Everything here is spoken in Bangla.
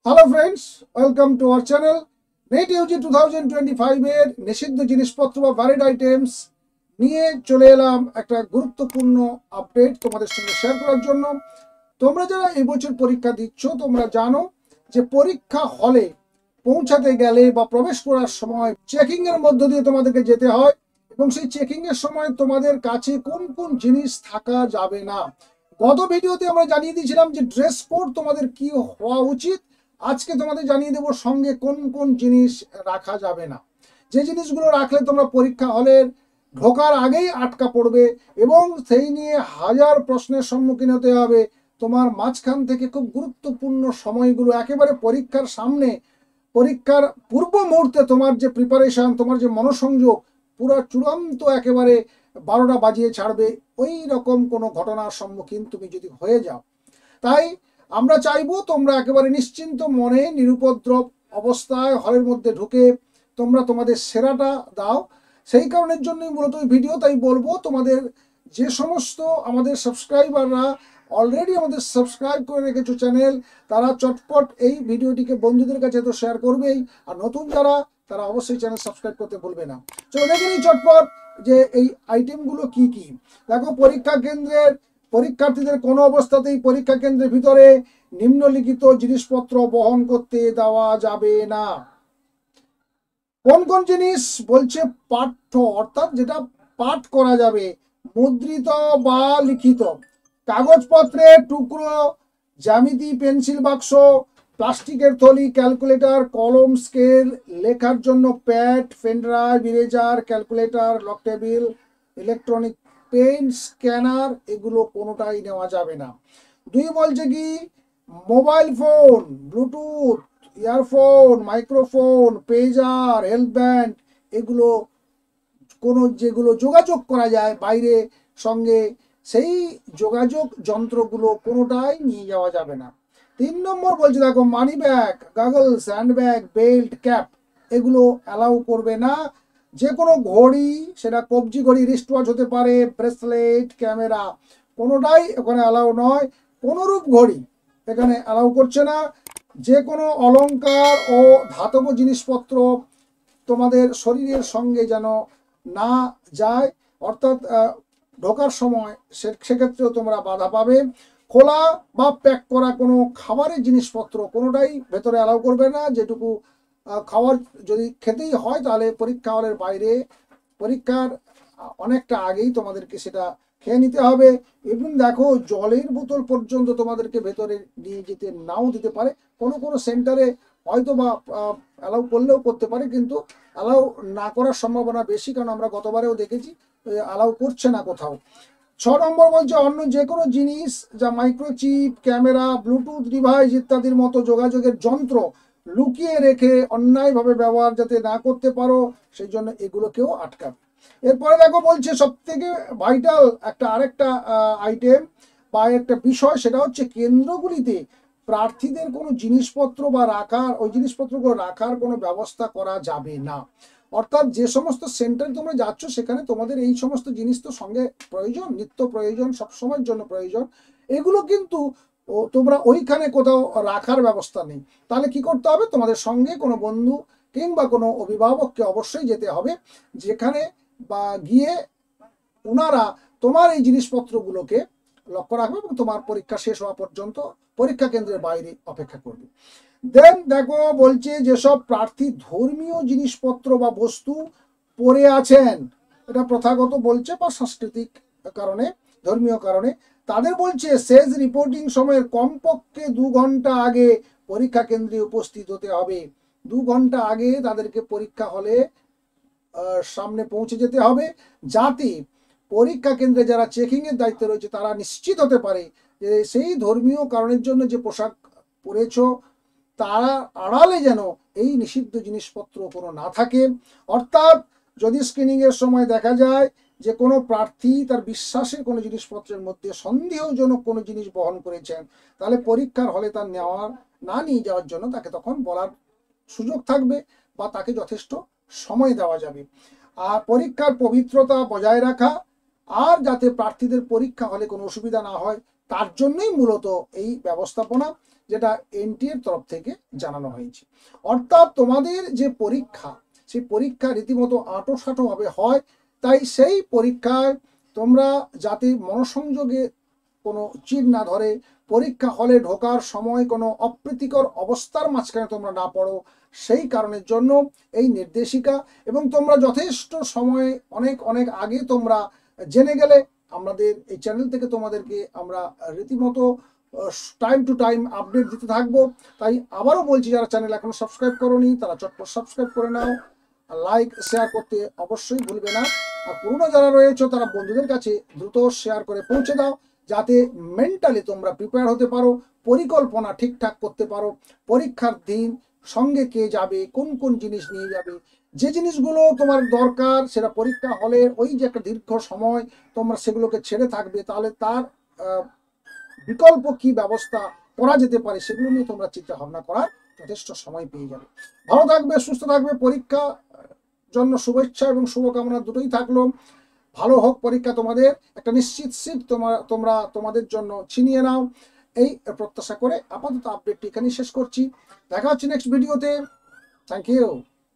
Hello friends, welcome to our channel. NEET UG 2025 এর নিষিদ্ধ জিনিসপত্র বা ভ্যালিড আইটেমস নিয়ে চলে এলাম একটা গুরুত্বপূর্ণ আপডেট তোমাদের সঙ্গে শেয়ার করার জন্য। তোমরা যারা এই বছর পরীক্ষা দিচ্ছ, তোমরা জানো যে পরীক্ষা হলে পৌঁছাতে গেলে বা প্রবেশ করার সময় চেকিং এর মধ্য দিয়ে তোমাদেরকে যেতে হয়, এবং সেই চেকিং এর সময় তোমাদের কাছে কোন কোন জিনিস থাকা যাবে না। গত ভিডিওতে আমরা জানিয়ে দিয়েছিলাম যে ড্রেস কোড তোমাদের কি হওয়া উচিত। আজকে তোমাদের জানিয়ে দেবো সঙ্গে কোন কোন জিনিস রাখা যাবে না, যে জিনিসগুলো রাখলে তোমরা পরীক্ষা হলের ঢোকার আগেই আটকা পড়বে এবং সেই নিয়ে হাজার প্রশ্নের সম্মুখীন হতে হবে। তোমার মাঝখান থেকে খুব গুরুত্বপূর্ণ সময়গুলো একেবারে পরীক্ষার সামনে, পরীক্ষার পূর্ব মুহূর্তে তোমার যে প্রিপারেশন, তোমার যে মনোসংযোগ পুরো চূড়ান্ত একেবারে 12টা বাজিয়ে ছাড়বে, ওই রকম কোনো ঘটনার সম্মুখীন তুমি যদি হয়ে যাও। তাই আমরা চাইবো তোমরা একেবারে নিশ্চিন্ত মনে নিরুপদ্রব অবস্থায় হলের মধ্যে ঢুকে তোমরা তোমাদের সেরাটা দাও। সেই কারণের জন্যই মূলত এই ভিডিও। তাই বলবো তোমাদের যে সমস্ত আমাদের সাবস্ক্রাইবাররা অলরেডি আমাদের সাবস্ক্রাইব করে রেখেছো চ্যানেল, তারা চটপট এই ভিডিওটিকে বন্ধুদের কাছে তো শেয়ার করবেই, আর নতুন যারা তারা অবশ্যই চ্যানেল সাবস্ক্রাইব করতে ভুলবে না। চলো দেখে নিই চটপট যে এই আইটেমগুলো কি কি। দেখো, পরীক্ষা কেন্দ্রের পরীক্ষার্থীদের কোনো অবস্থাতেই পরীক্ষা কেন্দ্রের ভিতরে নিম্নলিখিত জিনিসপত্র বহন করতে দেওয়া যাবে না। কোন কোন জিনিস বলছে? পাঠ্য, অর্থাৎ যেটা পাঠ করা যাবে, মুদ্রিত বা লিখিত কাগজপত্রের টুকরো, জ্যামিতি পেন্সিল বাক্স, প্লাস্টিকের থলি, ক্যালকুলেটর, কলম, স্কেল, লেখার জন্য pad, pendrive, eraser, calculator, log table, electronic pen, scanner, এগুলো কোনোটাই নেওয়া যাবে না। 2 বলছে কি, mobile phone, bluetooth, earphone, microphone, pager, health band, এগুলো কোনো যেগুলো যোগাযোগ করা যায় বাইরে সঙ্গে, সেই যোগাযোগ যন্ত্রগুলো কোনোটাই নিয়ে যাওয়া যাবে না। 3 নম্বর বলছে দেখো, money bag, goggles, hand bag, belt, cap, এগুলো অ্যালাউ করবে না। যে কোনো ঘড়ি, সেটা কবজি ঘড়ি, রিস্ট ওয়াচ হতে পারে, ব্রেসলেট, ক্যামেরা, কোনোটাই ওখানে অ্যালাউ নয়। কোনোরূপ ঘড়ি এখানে অ্যালাউ করছে না। যে কোনো অলংকার ও ধাতব জিনিসপত্র তোমাদের শরীরের সঙ্গে যেন না যায়, অর্থাৎ ঢোকার সময় সেক্ষেত্রেও তোমরা বাধা পাবে। খোলা বা প্যাক করা কোনো খাবারের জিনিসপত্র কোনোটাই ভেতরে অ্যালাউ করবে না। যেটুকু খাবার যদি খেতেই হয় তাহলে পরীক্ষা হলের বাইরে পরীক্ষার অনেকটা আগেই তোমাদেরকে সেটা খেয়ে নিতে হবে। এবং দেখো, জলের বোতল পর্যন্ত তোমাদেরকে ভেতরে নিয়ে যেতে নাও দিতে পারে। কোনো কোনো সেন্টারে হয়তো বা অ্যালাউ করলেও করতে পারে, কিন্তু অ্যালাউ না করার সম্ভাবনা বেশি, কারণ আমরা গতবারেও দেখেছি অ্যালাউ করছে না কোথাও। 6 নম্বর বলছে, অন্য যে কোনো জিনিস যা মাইক্রোচিপ, ক্যামেরা, ব্লুটুথ ডিভাইস ইত্যাদির মতো যোগাযোগের যন্ত্র লুকিয়ে রেখে অন্যায়ভাবে ব্যবহার যাতে না করতে পারো, সেই জন্য এগুলোকেও আটকাবে। এরপরে দেখো বলছে সব থেকে ভাইটাল আরেকটা আইটেম বা একটা বিষয়, সেটা হচ্ছে কেন্দ্রগুলিতে প্রার্থীদের কোনো জিনিসপত্র বা ওই জিনিসপত্রগুলো রাখার কোনো ব্যবস্থা করা যাবে না। অর্থাৎ যে সমস্ত সেন্টারে তোমরা যাচ্ছ সেখানে তোমাদের এই সমস্ত জিনিস তো সঙ্গে প্রয়োজন, নিত্য প্রয়োজন, সবসময়ের জন্য প্রয়োজন, এগুলো কিন্তু তোমরা ওইখানে কোথাও রাখার ব্যবস্থা নেই। তাহলে কি করতে হবে? তোমাদের সঙ্গে কোনো বন্ধু কিংবা কোনো অভিভাবককে অবশ্যই যেতে হবে, যেখানে বা গিয়ে ওনারা তোমার এই জিনিসপত্রগুলোকে লক্ষ্য রাখবে এবং তোমার পরীক্ষা শেষ হওয়া পর্যন্ত পরীক্ষা কেন্দ্রের বাইরে অপেক্ষা করবে। দেন দেখো বলছে, যেসব প্রার্থী ধর্মীয় জিনিসপত্র বা বস্তু পরে আছেন, এটা প্রথাগত বলছে বা সাংস্কৃতিক কারণে, ধর্মীয় কারণে, তাদের বলছে শেষ রিপোর্টিং সময়ের কমপক্ষে 2 ঘন্টা আগে পরীক্ষা কেন্দ্রে উপস্থিত হতে হবে। 2 ঘন্টা আগে তাদেরকে পরীক্ষা হলে সামনে পৌঁছে যেতে হবে, যাতে পরীক্ষা কেন্দ্রে যারা চেকিং এর দায়িত্বে রয়েছে তারা নিশ্চিত হতে পারে যে সেই ধর্মীয় কারণের জন্য যে পোশাক পরেছ তারা আড়ালে যেন এই নিষিদ্ধ জিনিসপত্র কোনো না থাকে। অর্থাৎ যদি স্ক্রিনিং এর সময় দেখা যায় যে কোনো প্রার্থী তার বিশ্বাসের কোনো জিনিসপত্রের মধ্যে সন্দেহজনক কোনো জিনিস বহন করেছেন, তাহলে পরীক্ষার হলে তার না নিয়ে যাওয়ার জন্য তাকে তখন বলার সুযোগ থাকবে বা তাকে যথেষ্ট সময় দেওয়া যাবে। আর পরীক্ষার পবিত্রতা বজায় রাখা, আর যাতে প্রার্থীদের পরীক্ষা হলে কোনো অসুবিধা না হয় তার জন্যই মূলত এই ব্যবস্থাপনা, যেটা এনটিএ এর তরফ থেকে জানানো হয়েছে। অর্থাৎ তোমাদের যে পরীক্ষা, সেই পরীক্ষা রীতিমতো আঁটোসাঁটো ভাবে হয়। তাই সেই পরীক্ষায় তোমরা যাতে মনোসংযোগে কোনো চির না ধরে, পরীক্ষা হলে ঢোকার সময় কোনো অপ্রীতিকর অবস্থার মাঝখানে তোমরা না পড়ো, সেই কারণের জন্য এই নির্দেশিকা। এবং তোমরা যথেষ্ট সময় অনেক অনেক আগে তোমরা জেনে গেলে, আমাদের এই চ্যানেল থেকে তোমাদেরকে আমরা রীতিমতো টাইম টু টাইম আপডেট দিতে থাকবো। তাই আবারও বলছি, যারা চ্যানেল এখনো সাবস্ক্রাইব করোনি তারা চটপট সাবস্ক্রাইব করে নাও, লাইক শেয়ার করতে অবশ্যই ভুলবে না। আর পুরনো যারা রয়েছে তারা বন্ধুদের কাছে দ্রুত শেয়ার করে পৌঁছে দাও, যাতে মেন্টালি তোমরা প্রিপেয়ার হতে পারো, পরিকল্পনা ঠিকঠাক করতে পারো। পরীক্ষার দিন সঙ্গে কে যাবে, কোন কোন জিনিস নিয়ে যাবে, যে জিনিসগুলো তোমার দরকার সেটা পরীক্ষা হলে ওই যে একটা দীর্ঘ সময় তোমরা সেগুলোকে ছেড়ে থাকবে, তাহলে তার বিকল্প কি ব্যবস্থা করা যেতে পারে সেগুলো নিয়ে তোমরা চিন্তা ভাবনা করার যথেষ্ট সময় পেয়ে যাবে। ভালো থাকবে, সুস্থ থাকবে, পরীক্ষা জন্য শুভেচ্ছা এবং শুভকামনা দুটোই থাকলো। ভালো হোক পরীক্ষা তোমাদের, একটা নিশ্চিত সিট তোমরা তোমাদের জন্য ছিনিয়ে নাও, এই প্রত্যাশা করে আপাতত আপডেটটি এখানেই শেষ করছি। দেখা হচ্ছে নেক্সট ভিডিওতে। Thank you.